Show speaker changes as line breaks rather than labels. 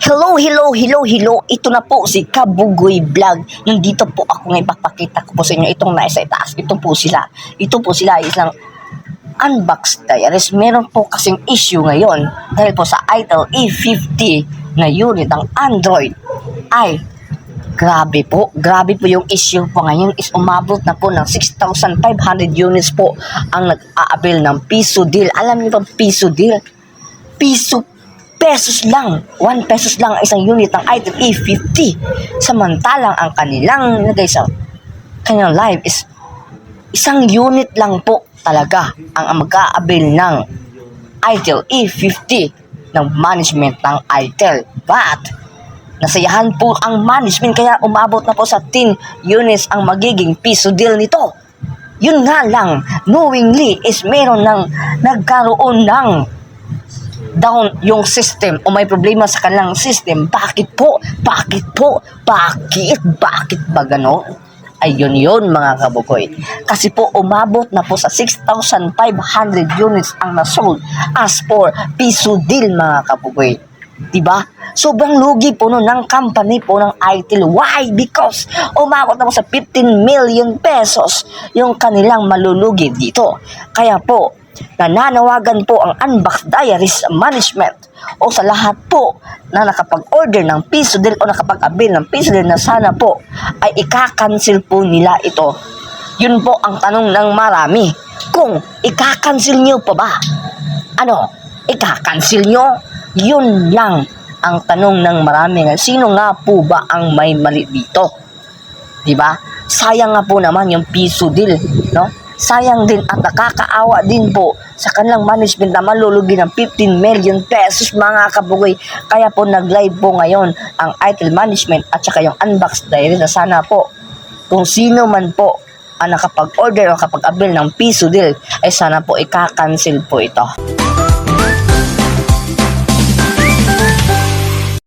Hello. Ito na po si Kabugoy Vlog. Nandito po ako ngayon, papakita ko po sa inyo itong nasa itaas. Ito po sila isang unboxed diaries. Meron po kasing issue ngayon dahil po sa Itel E50 na unit ng Android ay grabe po yung issue po ngayon is umabot na po ng 6,500 units po ang nag-aabil ng piso deal. Alam niyo ba piso deal? Pesos lang, 1 pesos lang ang isang unit ng Itel E50. Samantalang ang kanilang live is isang unit lang po talaga ang mag-aabil ng Itel E50 ng management ng Itel. But nasayahan po ang management kaya umabot na po sa 10 units ang magiging piso deal nito. Yun nga lang, knowingly is meron nagkaroon ng down yung system o may problema sa kanilang system. Bakit ba ganon? Ayun mga kabugoy. Kasi po umabot na po sa 6,500 units ang nasold as for piso deal mga kabugoy. Diba? Sobrang lugi po nun ng company po ng Itel. Why? Because umabot na po sa 15 million pesos yung kanilang malulugi dito. Kaya po nananawagan po ang Unboxed Diaries Management o sa lahat po na nakapag-order ng piso deal o nakapag-abil ng piso deal na sana po ay ika-cancel po nila ito. Yun po ang tanong ng marami. Kung ika-cancel nyo pa ba? Ika-cancel nyo? Yun lang ang tanong ng marami. Sino nga po ba ang may mali dito? Diba? Sayang nga po naman yung piso deal, no? Sayang din at nakakaawa din po sa kanilang management na malulugi ng 15 million pesos mga kabugoy. Kaya po nag-live po ngayon ang Itel management at saka yung Unboxed Diary na sana po kung sino man po ang nakapag-order o nakapag-abil ng piso deal ay sana po ika-cancel po ito.